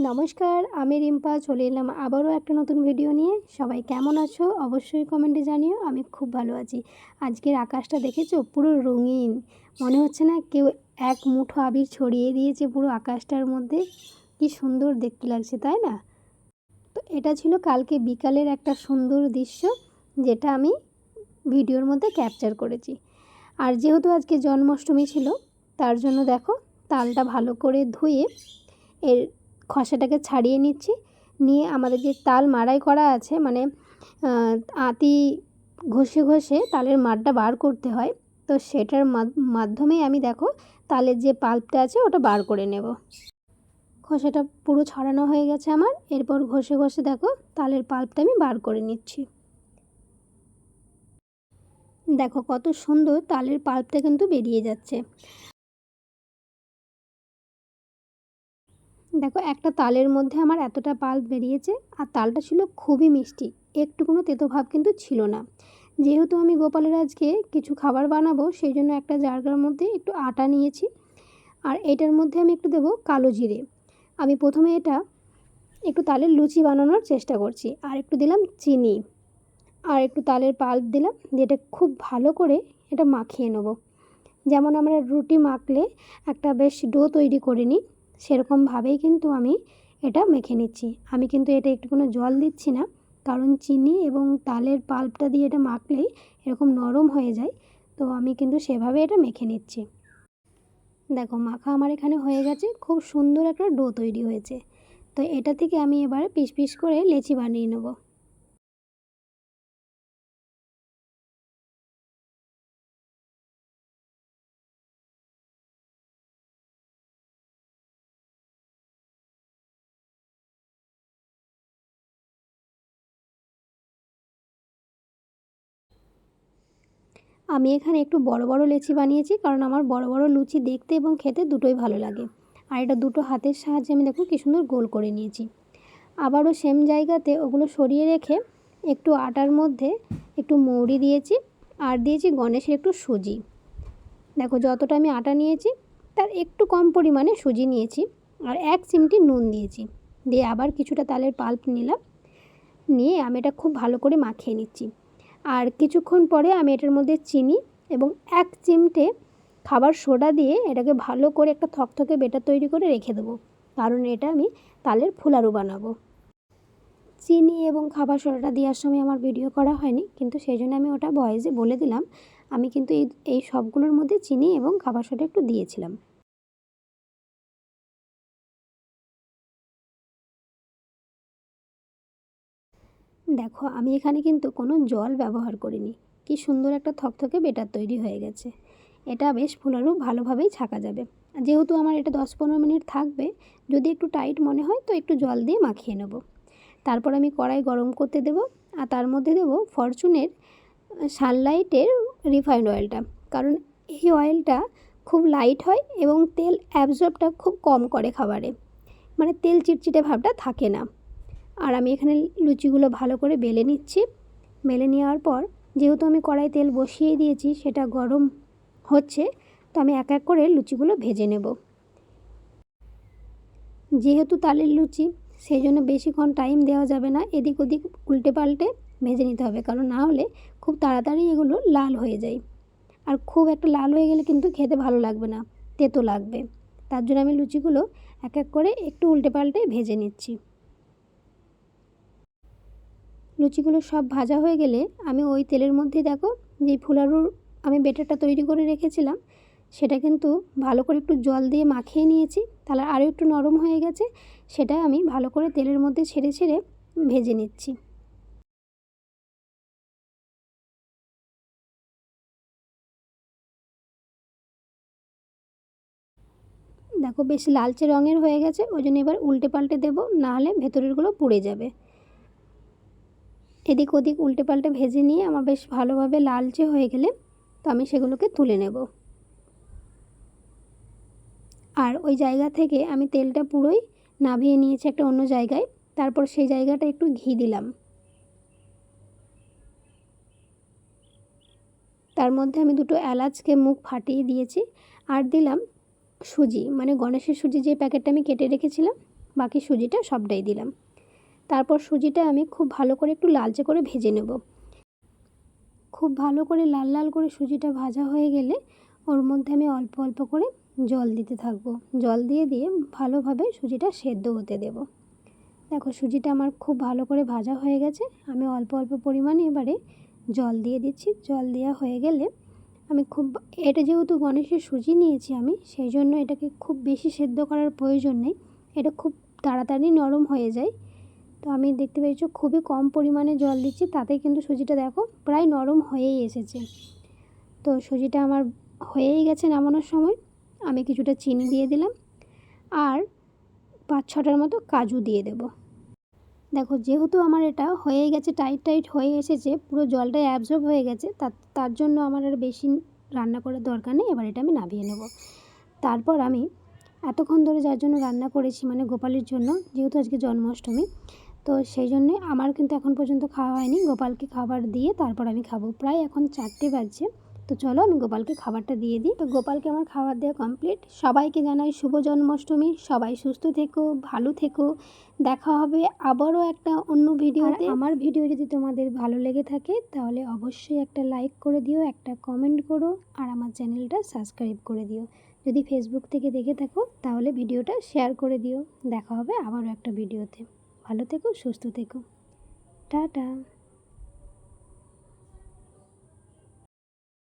নমস্কার, আমি রিম্পা চলে এলাম আবারও একটা নতুন ভিডিও নিয়ে। সবাই কেমন আছো অবশ্যই কমেন্টে জানিও। আমি খুব ভালো আছি। আজকের আকাশটা দেখেছো, পুরো রঙিন। মনে হচ্ছে না কেউ এক মুঠো আবির ছড়িয়ে দিয়েছে পুরো আকাশটার মধ্যে। কি সুন্দর দেখতে লাগছে, তাই না? তো এটা ছিল কালকে বিকালের একটা সুন্দর দৃশ্য, যেটা আমি ভিডিওর মধ্যে ক্যাপচার করেছি। আর যেহেতু আজকে জন্মাষ্টমী ছিল, তার জন্য দেখো তালটা ভালো করে ধুয়ে এর খসাটাকে ছাড়িয়ে নিচ্ছি। নিয়ে আমাদের যে তাল মাড়াই করা আছে, মানে আতি ঘষে ঘষে তালের মাড়টা বার করতে হয়, তো সেটার মাধ্যমেই আমি দেখো তালের যে পাল্পটা আছে ওটা বার করে নেব। খসাটা পুরো ছড়ানো হয়ে গেছে আমার। এরপর ঘষে ঘষে দেখো তালের পাল্পটা আমি বার করে নিচ্ছি। দেখো কত সুন্দর তালের পাল্পটা কিন্তু বেরিয়ে যাচ্ছে। দেখো একটা তালের মধ্যে আমার এতটা পাল্প বেরিয়েছে, আর তালটা ছিল খুবই মিষ্টি, একটু কোনো তেতো ভাব কিন্তু ছিল না। যেহেতু আমি গোপালের আজকে কিছু খাবার বানাবো, সেই জন্য একটা জায়গার মধ্যে একটু আটা নিয়েছি, আর এটার মধ্যে আমি একটু দেবো কালো জিরে। আমি প্রথমে এটা একটু তালের লুচি বানানোর চেষ্টা করছি, আর একটু দিলাম চিনি, আর একটু তালের পাল্প দিলাম, দিয়ে এটা খুব ভালো করে এটা মাখিয়ে নেব। যেমন আমরা রুটি মাখলে একটা বেশ ডো তৈরি করে নিই, সেরকমভাবেই কিন্তু আমি এটা মেখে নিচ্ছি। আমি কিন্তু এটা একটু কোনো জল দিচ্ছি না, কারণ চিনি এবং তালের পাল্পটা দিয়ে এটা মাখলেই এরকম নরম হয়ে যায়। তো আমি কিন্তু সেভাবে এটা মেখে নিচ্ছি। দেখো মাখা আমার এখানে হয়ে গেছে, খুব সুন্দর একটা ডো তৈরি হয়েছে। তো এটা থেকে আমি এবার পিস পিস করে লেচি বানিয়ে নেব। আমি এখানে একটু বড় বড় লেচি বানিয়েছি, কারণ আমার বড় বড় লুচি দেখতে এবং খেতে দুটোই ভালো লাগে। আর এটা দুটো হাতের সাহায্যে আমি দেখো কী সুন্দর গোল করে নিয়েছি। আবারও সেম জায়গাতে ওগুলো সরিয়ে রেখে একটু আটার মধ্যে একটু মৌরি দিয়েছি, আর দিয়েছি গণেশের একটু সুজি। দেখো যতটা আমি আটা নিয়েছি তার একটু কম পরিমাণে সুজি নিয়েছি, আর 1 চিমটি নুন দিয়েছি। দিয়ে আবার কিছুটা তালের পাল্প নিলাম, নিয়ে আমি এটা খুব ভালো করে মাখিয়ে নিচ্ছি। আর কিছুক্ষণ পরে আমি এটার মধ্যে চিনি এবং 1 চিমটে খাবার সোডা দিয়ে এটাকে ভালো করে একটা থকথকে বেটার তৈরি করে রেখে দেবো, কারণ এটা আমি তালের ফুলারু বানাবো। চিনি এবং খাবার সোডাটা দেওয়ার সময় আমার ভিডিও করা হয়নি, কিন্তু সেই জন্য আমি ওটা ভয়েসে বলে দিলাম। আমি কিন্তু এই সবগুলোর মধ্যে চিনি এবং খাবার সোডা একটু দিয়েছিলাম। দেখো আমি এখানে কিন্তু কোনো জল ব্যবহার করিনি। কি সুন্দর একটা থকথকে বেটার তৈরি হয়ে গেছে। এটা বেশ ফুলারু ভালোভাবেই ছাকা যাবে। যেহেতু আমার এটা 10-15 মিনিট থাকবে, যদি একটু টাইট মনে হয় তো একটু জল দিয়ে মাখিয়ে নেব। তারপর আমি কড়াই গরম করতে দেব, আর তার মধ্যে দেব ফরচুনের সানলাইটের রিফাইন্ড অয়েলটা, কারণ এই অয়েলটা খুব লাইট হয় এবং তেল অ্যাবজর্বটা খুব কম করে খাবারে, মানে তেল চিটচিটে ভাবটা থাকে না। আর আমি এখানে লুচিগুলো ভালো করে বেলে নিচ্ছি। বেলে নেওয়ার পর যেহেতু আমি কড়াই তেল বসিয়ে দিয়েছি, সেটা গরম হচ্ছে, তো আমি এক এক করে লুচিগুলো ভেজে নেব। যেহেতু তালের লুচি, সেই জন্য বেশিক্ষণ টাইম দেওয়া যাবে না, এদিক ওদিক উল্টে পাল্টে ভেজে নিতে হবে, কারণ না হলে খুব তাড়াতাড়ি এগুলো লাল হয়ে যায়। আর খুব একটা লাল হয়ে গেলে কিন্তু খেতে ভালো লাগবে না, তেতো লাগবে। তার জন্য আমি লুচিগুলো এক এক করে একটু উল্টে পাল্টে ভেজে নিচ্ছি। লুচিগুলো সব ভাজা হয়ে গেলে আমি ওই তেলের মধ্যে দেখো যে ফুলারুর আমি বেটারটা তৈরি করে রেখেছিলাম, সেটা কিন্তু ভালো করে একটু জল দিয়ে মাখিয়ে নিয়েছি, তাহলে আরও একটু নরম হয়ে গেছে। সেটা আমি ভালো করে তেলের মধ্যে ছেড়ে ছেড়ে ভেজে নিচ্ছি। দেখো বেশ লালচে রঙের হয়ে গেছে, ওই জন্য এবার উল্টে পাল্টে দেবো, নাহলে ভেতরেরগুলো পুড়ে যাবে। এদিক ওদিক উল্টে পাল্টে ভেজে নিয়ে আমার বেশ ভালোভাবে লালচে হয়ে গেলে তো আমি সেগুলোকে তুলে নেব। আর ওই জায়গা থেকে আমি তেলটা পুরোই নামিয়ে নিয়েছি একটা অন্য জায়গায়। তারপর সেই জায়গাটা একটু ঘি দিলাম, তার মধ্যে আমি দুটো এলাচকে মুখ ফাটিয়ে দিয়েছি, আর দিলাম সুজি, মানে গণেশের সুজি যে প্যাকেটটা আমি কেটে রেখেছিলাম বাকি সুজিটা সবটাই দিলাম। তারপর সুজিটা আমি খুব ভালো করে একটু লালচে করে ভেজে নেব। খুব ভালো করে লাল লাল করে সুজিটা ভাজা হয়ে গেলে ওর মধ্যে আমি অল্প অল্প করে জল দিতে থাকবো। জল দিয়ে দিয়ে ভালোভাবে সুজিটা সেদ্ধ হতে দেব। দেখো সুজিটা আমার খুব ভালো করে ভাজা হয়ে গেছে। আমি অল্প অল্প পরিমাণে এবারে জল দিয়ে দিচ্ছি। জল দেওয়া হয়ে গেলে আমি এটা যেহেতু গণেশের সুজি নিয়েছি আমি, সেই জন্য এটাকে খুব বেশি সেদ্ধ করার প্রয়োজন নেই। এটা খুব তাড়াতাড়ি নরম হয়ে যায়। তো আমি দেখতে পেয়েছি খুবই কম পরিমাণে জল দিচ্ছি, তাতে কিন্তু সুজিটা দেখো প্রায় নরম হয়েই এসেছে। তো সুজিটা আমার হয়েই গেছে নামানোর সময়। আমি কিছুটা চিনি দিয়ে দিলাম আর 5-6টার মতো কাজু দিয়ে দেব। দেখো যেহেতু আমার এটা হয়ে গেছে, টাইট টাইট হয়ে এসেছে, পুরো জলটা অ্যাবজর্ব হয়ে গেছে, তার জন্য আমার আর বেশি রান্না করার দরকার নেই। এবার এটা আমি নামিয়ে নেব। তারপর আমি এতক্ষণ ধরে যার জন্য রান্না করেছি, মানে গোপালের জন্য, যেহেতু আজকে জন্মাষ্টমী, তো সেই জন্যে আমার কিন্তু এখন পর্যন্ত খাওয়া হয়নি। গোপালকে খাবার দিয়ে তারপর আমি খাবো। প্রায় এখন 4টে বাজছে। তো চলো আমি গোপালকে খাবারটা দিয়ে দিই। তো গোপালকে আমার খাবার দেওয়া কমপ্লিট। সবাইকে জানাই শুভ জন্মাষ্টমী। সবাই সুস্থ থেকো, ভালো থেকো। দেখা হবে আবারও একটা অন্য ভিডিওতে। আমার ভিডিও যদি তোমাদের ভালো লেগে থাকে তাহলে অবশ্যই একটা লাইক করে দিও, একটা কমেন্ট করো আর আমার চ্যানেলটা সাবস্ক্রাইব করে দিও। যদি ফেসবুক থেকে দেখে থাকো তাহলে ভিডিওটা শেয়ার করে দিও। দেখা হবে আবারও একটা ভিডিওতে। ভালো থেকো, সুস্থ থেকো। টাটা।